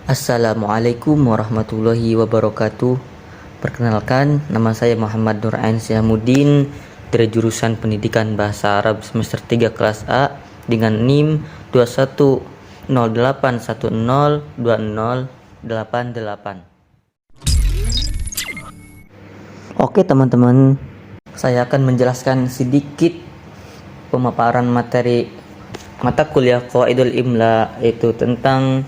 Assalamualaikum warahmatullahi wabarakatuh. Perkenalkan, nama saya Muhammad Nur Ain Syahmudin dari jurusan Pendidikan Bahasa Arab semester 3 kelas A dengan NIM 2108102088. Oke teman-teman, saya akan menjelaskan sedikit pemaparan materi mata kuliah Qawaidul Imla, yaitu tentang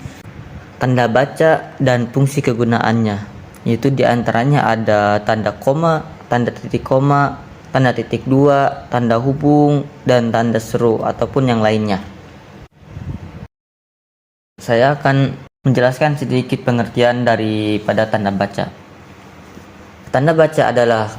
tanda baca dan fungsi kegunaannya, yaitu diantaranya ada tanda koma, tanda titik koma, tanda titik dua, tanda hubung, dan tanda seru ataupun yang lainnya. Saya akan menjelaskan sedikit pengertian daripada tanda baca. Tanda baca adalah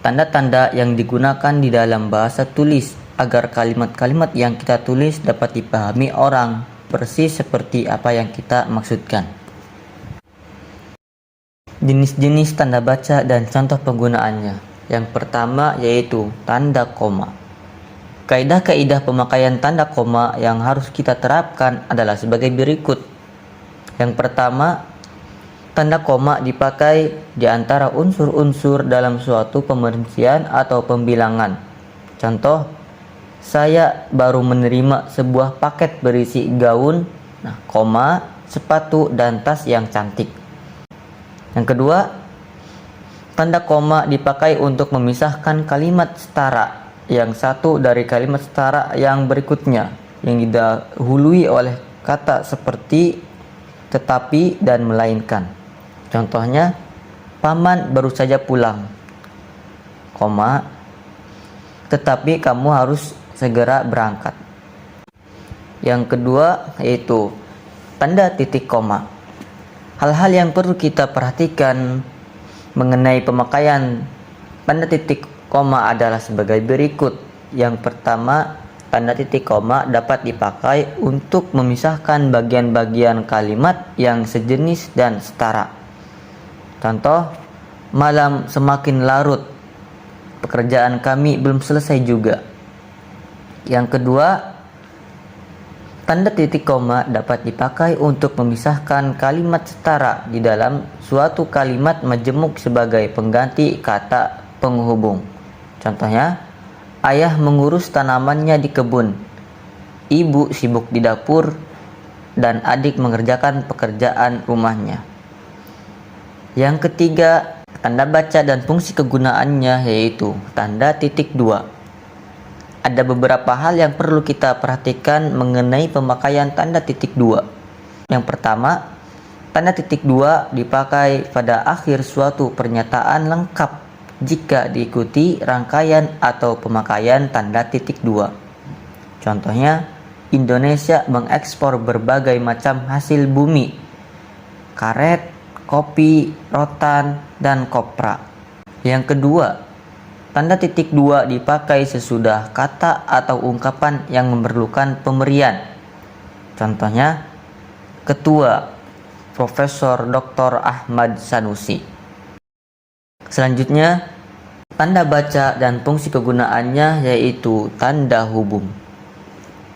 tanda-tanda yang digunakan di dalam bahasa tulis agar kalimat-kalimat yang kita tulis dapat dipahami orang persis seperti apa yang kita maksudkan. Jenis-jenis tanda baca dan contoh penggunaannya. Yang pertama yaitu tanda koma. Kaidah-kaidah pemakaian tanda koma yang harus kita terapkan adalah sebagai berikut. Yang pertama, tanda koma dipakai di antara unsur-unsur dalam suatu pemerincian atau pembilangan. Contoh, saya baru menerima sebuah paket berisi gaun, koma, sepatu, dan tas yang cantik. Yang kedua, tanda koma dipakai untuk memisahkan kalimat setara yang satu dari kalimat setara yang berikutnya, yang didahului oleh kata seperti tetapi dan melainkan. Contohnya, paman baru saja pulang, koma, tetapi kamu harus segera berangkat. Yang kedua yaitu tanda titik koma. Hal-hal yang perlu kita perhatikan mengenai pemakaian tanda titik koma adalah sebagai berikut. Yang pertama, tanda titik koma dapat dipakai untuk memisahkan bagian-bagian kalimat yang sejenis dan setara. Contoh, malam semakin larut, pekerjaan kami belum selesai juga. Yang kedua, tanda titik koma dapat dipakai untuk memisahkan kalimat setara di dalam suatu kalimat majemuk sebagai pengganti kata penghubung. Contohnya, ayah mengurus tanamannya di kebun, ibu sibuk di dapur, dan adik mengerjakan pekerjaan rumahnya. Yang ketiga, tanda baca dan fungsi kegunaannya yaitu tanda titik dua. Ada beberapa hal yang perlu kita perhatikan mengenai pemakaian tanda titik dua. Yang pertama, tanda titik dua dipakai pada akhir suatu pernyataan lengkap jika diikuti rangkaian atau pemakaian tanda titik dua. Contohnya, Indonesia mengekspor berbagai macam hasil bumi, karet, kopi, rotan, dan kopra. Yang kedua, tanda titik dua dipakai sesudah kata atau ungkapan yang memerlukan pemberian. Contohnya, Ketua Profesor Dr. Ahmad Sanusi. Selanjutnya, tanda baca dan fungsi kegunaannya yaitu tanda hubung.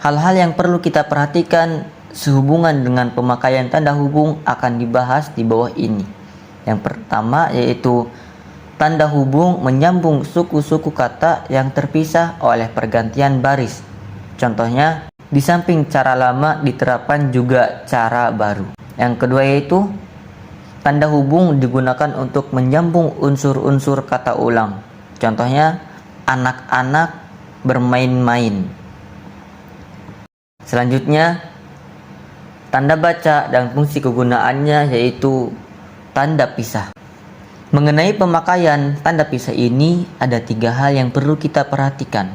Hal-hal yang perlu kita perhatikan sehubungan dengan pemakaian tanda hubung akan dibahas di bawah ini. Yang pertama yaitu tanda hubung menyambung suku-suku kata yang terpisah oleh pergantian baris. Contohnya, di samping cara lama diterapkan juga cara baru. Yang kedua yaitu tanda hubung digunakan untuk menyambung unsur-unsur kata ulang. Contohnya, anak-anak bermain-main. Selanjutnya, tanda baca dan fungsi kegunaannya yaitu tanda pisah. Mengenai pemakaian tanda pisah ini ada 3 hal yang perlu kita perhatikan.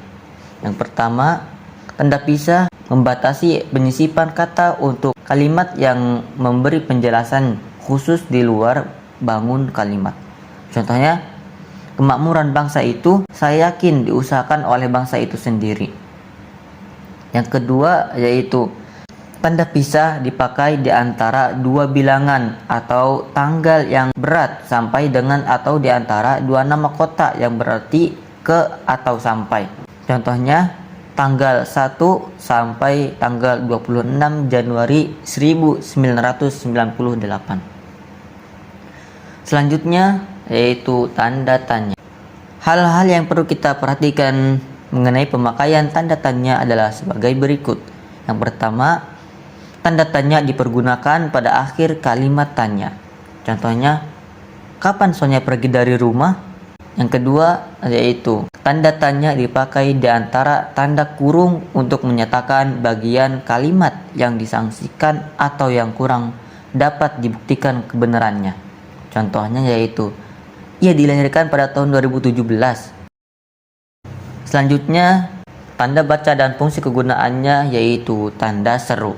Yang pertama, tanda pisah membatasi penyisipan kata untuk kalimat yang memberi penjelasan khusus di luar bangun kalimat. Contohnya, kemakmuran bangsa itu saya yakin diusahakan oleh bangsa itu sendiri. Yang kedua yaitu tanda pisah dipakai di antara 2 bilangan atau tanggal yang berat sampai dengan atau di antara 2 nama kota yang berarti ke atau sampai. Contohnya, tanggal 1 sampai tanggal 26 Januari 1998. Selanjutnya yaitu tanda tanya. Hal-hal yang perlu kita perhatikan mengenai pemakaian tanda tanya adalah sebagai berikut. Yang pertama, tanda tanya dipergunakan pada akhir kalimat tanya. Contohnya, kapan Sonya pergi dari rumah? Yang kedua, yaitu tanda tanya dipakai di antara tanda kurung untuk menyatakan bagian kalimat yang disangsikan atau yang kurang dapat dibuktikan kebenarannya. Contohnya yaitu, ia dilahirkan pada tahun 2017. Selanjutnya, tanda baca dan fungsi kegunaannya yaitu tanda seru.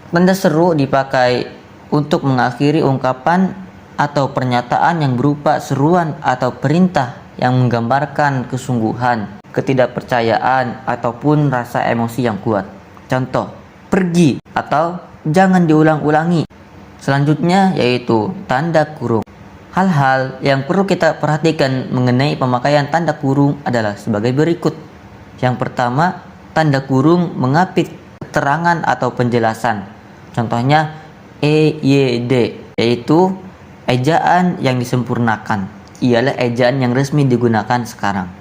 Tanda seru dipakai untuk mengakhiri ungkapan atau pernyataan yang berupa seruan atau perintah yang menggambarkan kesungguhan, ketidakpercayaan, ataupun rasa emosi yang kuat. Contoh, pergi atau jangan diulang-ulangi. Selanjutnya yaitu tanda kurung. Hal-hal yang perlu kita perhatikan mengenai pemakaian tanda kurung adalah sebagai berikut. Yang pertama, tanda kurung mengapit keterangan atau penjelasan. Contohnya EYD, yaitu ejaan yang disempurnakan. Ialah ejaan yang resmi digunakan sekarang.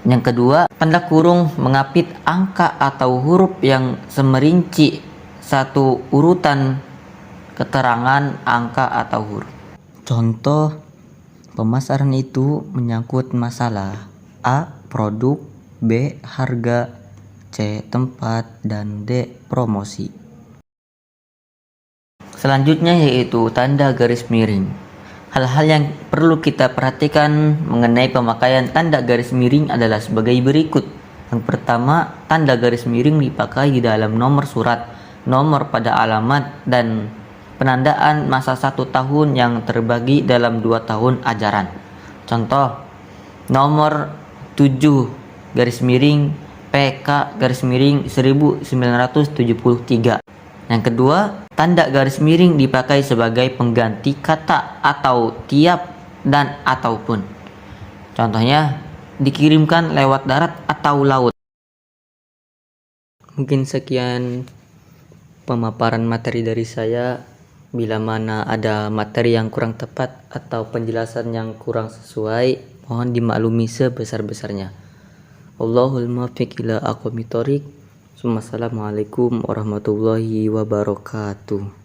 Yang kedua, tanda kurung mengapit angka atau huruf yang semerinci satu urutan keterangan angka atau huruf. Contoh, pemasaran itu menyangkut masalah A. Produk, B. Harga, C. Tempat, dan D. Promosi. Selanjutnya yaitu tanda garis miring. Hal-hal yang perlu kita perhatikan mengenai pemakaian tanda garis miring adalah sebagai berikut. Yang pertama, tanda garis miring dipakai di dalam nomor surat, nomor pada alamat, dan penandaan masa 1 tahun yang terbagi dalam 2 tahun ajaran. Contoh, nomor 7 garis miring PK garis miring 1973. Yang kedua, tanda garis miring dipakai sebagai pengganti kata atau tiap dan ataupun. Contohnya, dikirimkan lewat darat atau laut. Mungkin sekian pemaparan materi dari saya. Bila mana ada materi yang kurang tepat atau penjelasan yang kurang sesuai, mohon dimaklumi sebesar-besarnya. Allahul muwaffiq ila aqwamit thoriq. Wassalamualaikum warahmatullahi wabarakatuh.